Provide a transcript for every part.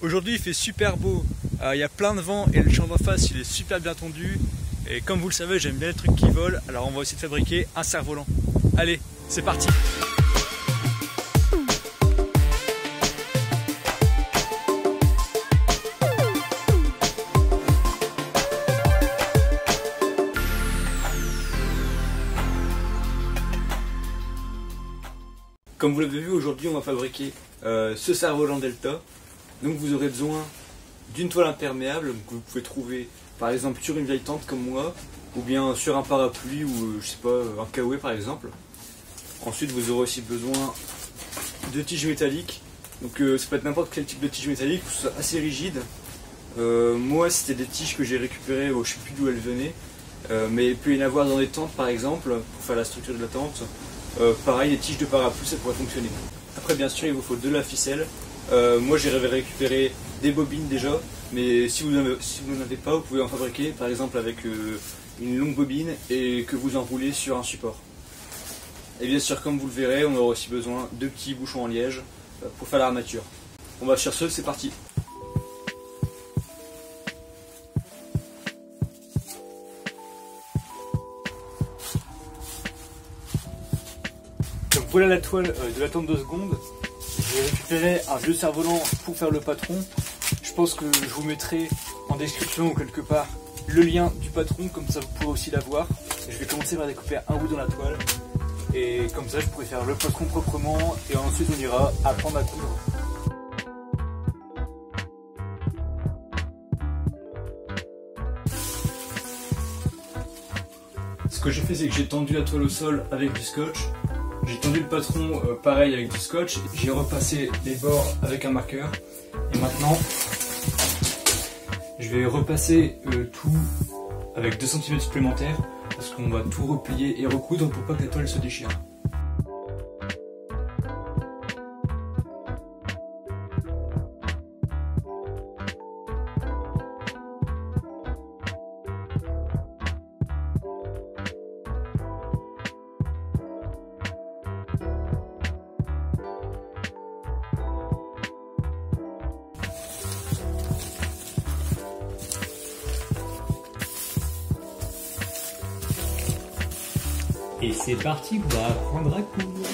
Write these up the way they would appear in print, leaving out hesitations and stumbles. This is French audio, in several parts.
Aujourd'hui il fait super beau, il y a plein de vent et le champ d'en face il est super bien tendu. Et comme vous le savez, j'aime bien les trucs qui volent, alors on va essayer de fabriquer un cerf-volant. Allez, c'est parti! Comme vous l'avez vu, aujourd'hui on va fabriquer ce cerf-volant Delta. Donc vous aurez besoin d'une toile imperméable que vous pouvez trouver par exemple sur une vieille tente comme moi, ou bien sur un parapluie ou je sais pas, un kawaii par exemple. Ensuite vous aurez aussi besoin de tiges métalliques. Donc ça peut être n'importe quel type de tige métallique, que ce soit assez rigide. Moi c'était des tiges que j'ai récupérées, je sais plus d'où elles venaient, mais il peut y en avoir dans des tentes par exemple, pour faire la structure de la tente. Pareil, les tiges de parapluie ça pourrait fonctionner. Après bien sûr il vous faut de la ficelle. Moi j'ai récupéré des bobines déjà, mais si vous n'en avez pas, vous pouvez en fabriquer par exemple avec une longue bobine et que vous enroulez sur un support. Et bien sûr comme vous le verrez, on aura aussi besoin de petits bouchons en liège pour faire l'armature. On va sur ce, c'est parti. Donc voilà la toile de la tente de seconde. J'ai récupéré un vieux cerf-volant pour faire le patron. Je pense que je vous mettrai en description ou quelque part le lien du patron, comme ça vous pourrez aussi l'avoir. Je vais commencer par découper un bout dans la toile. Et comme ça je pourrai faire le patron proprement et ensuite on ira apprendre à coudre. Ce que j'ai fait, c'est que j'ai tendu la toile au sol avec du scotch. J'ai tendu le patron pareil avec du scotch. J'ai repassé les bords avec un marqueur. Et maintenant, je vais repasser tout avec 2 cm supplémentaires parce qu'on va tout replier et recoudre pour pas que la toile se déchire. Et c'est parti pour apprendre à coudre.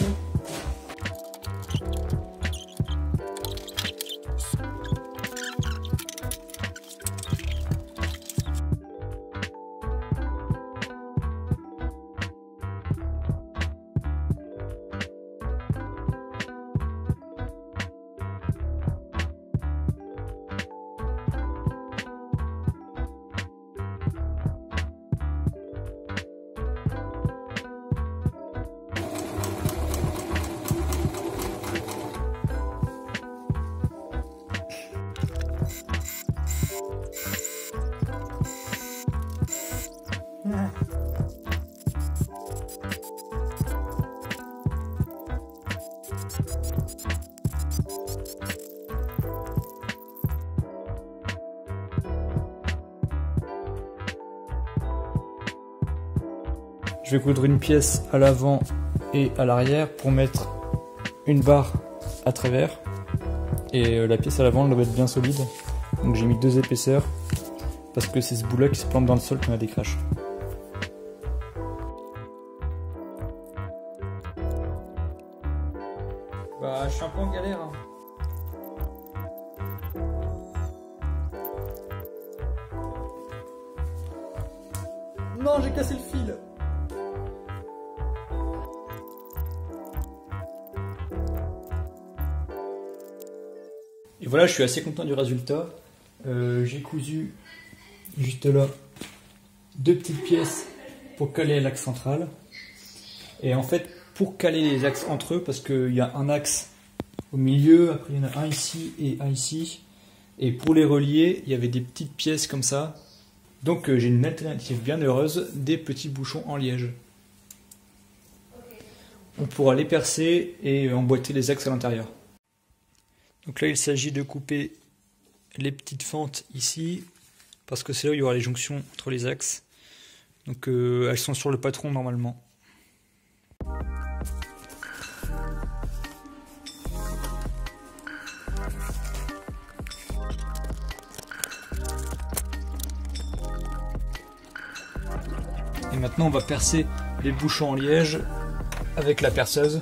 Je vais coudre une pièce à l'avant et à l'arrière pour mettre une barre à travers. Et la pièce à l'avant elle doit être bien solide. Donc j'ai mis 2 épaisseurs parce que c'est ce bout là qui se plante dans le sol quand il y a des crashs. Bah je suis un peu en galère hein. Non, j'ai cassé le fil. Et voilà, je suis assez content du résultat. J'ai cousu juste là 2 petites pièces pour caler l'axe central. Et en fait, pour caler les axes entre eux, parce qu'il y a un axe au milieu, après il y en a un ici et un ici. Et pour les relier, il y avait des petites pièces comme ça. Donc j'ai une alternative bien heureuse, des petits bouchons en liège. On pourra les percer et emboîter les axes à l'intérieur. Donc là il s'agit de couper les petites fentes ici, parce que c'est là où il y aura les jonctions entre les axes. Donc elles sont sur le patron normalement. Et maintenant on va percer les bouchons en liège avec la perceuse.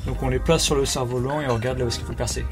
Donc on les place sur le cerf-volant et on regarde là où est-ce qu'il faut percer.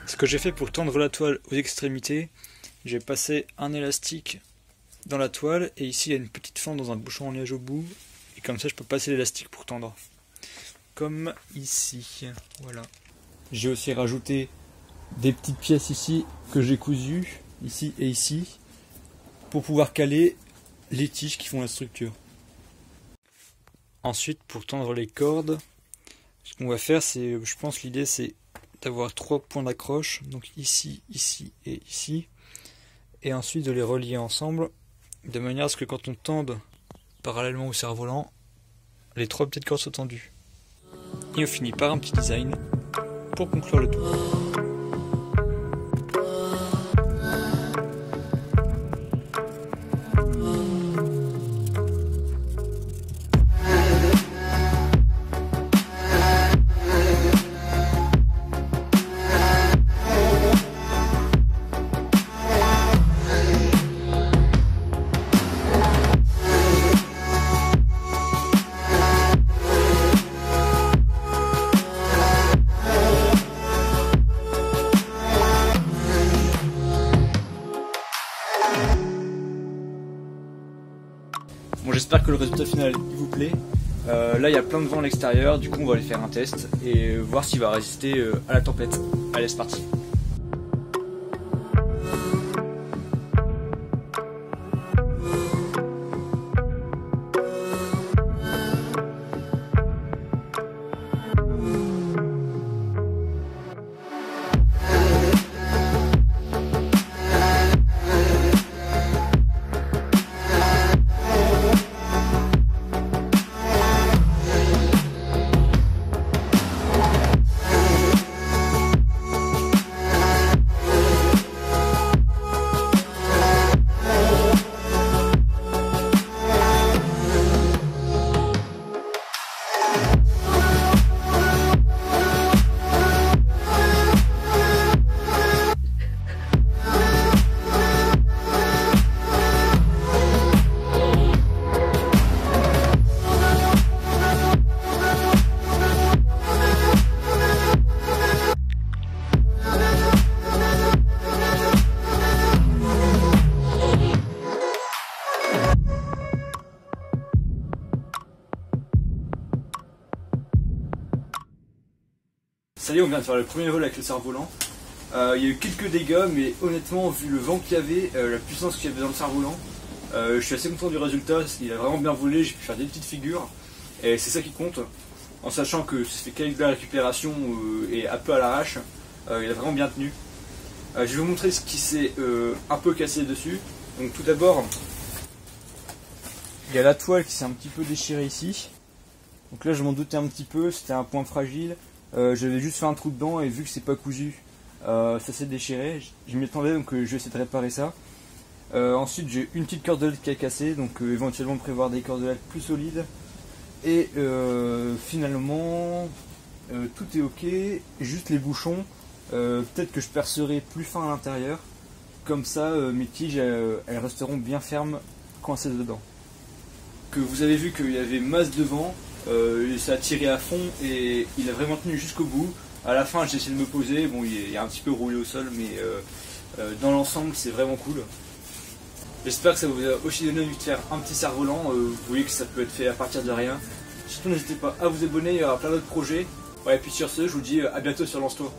Ce que j'ai fait pour tendre la toile aux extrémités, j'ai passé un élastique dans la toile et ici il y a une petite fente dans un bouchon en liège au bout et comme ça je peux passer l'élastique pour tendre. Comme ici, voilà. J'ai aussi rajouté des petites pièces ici que j'ai cousues, ici et ici, pour pouvoir caler les tiges qui font la structure. Ensuite, pour tendre les cordes, ce qu'on va faire, c'est, je pense l'idée c'est d'avoir 3 points d'accroche, donc ici, ici et ici, et ensuite de les relier ensemble, de manière à ce que quand on tende parallèlement au cerf-volant, les 3 petites cordes soient tendues. Et on finit par un petit design pour conclure le tout. Bon, j'espère que le résultat final vous plaît. Là il y a plein de vent à l'extérieur, du coup on va aller faire un test et voir s'il va résister à la tempête. Allez, c'est parti. Ça y est, on vient de faire le premier vol avec le cerf-volant. Il y a eu quelques dégâts, mais honnêtement, vu le vent qu'il y avait, la puissance qu'il y avait dans le cerf-volant, je suis assez content du résultat. Il a vraiment bien volé, j'ai pu faire des petites figures, et c'est ça qui compte. En sachant que ça fait qu'avec de la récupération et un peu à l'arrache, il a vraiment bien tenu. Je vais vous montrer ce qui s'est un peu cassé dessus. Donc tout d'abord, il y a la toile qui s'est un petit peu déchirée ici. Donc là je m'en doutais un petit peu, c'était un point fragile. J'avais juste fait un trou dedans et vu que c'est pas cousu, ça s'est déchiré. Je m'y attendais, donc je vais essayer de réparer ça. Ensuite j'ai une petite cordelette qui a cassé, donc éventuellement prévoir des cordelettes plus solides. Et finalement tout est ok, juste les bouchons, peut-être que je percerai plus fin à l'intérieur. Comme ça mes tiges elles resteront bien fermes coincées dedans. Que vous avez vu qu'il y avait masse de vent. Ça a tiré à fond et il a vraiment tenu jusqu'au bout. À la fin j'ai essayé de me poser, bon il est un petit peu roulé au sol, mais dans l'ensemble c'est vraiment cool. J'espère que ça vous a aussi donné envie de faire un petit cerf-volant. Vous voyez que ça peut être fait à partir de rien. Surtout n'hésitez pas à vous abonner, il y aura plein d'autres projets. Ouais, et puis sur ce, je vous dis à bientôt sur Lance-toi.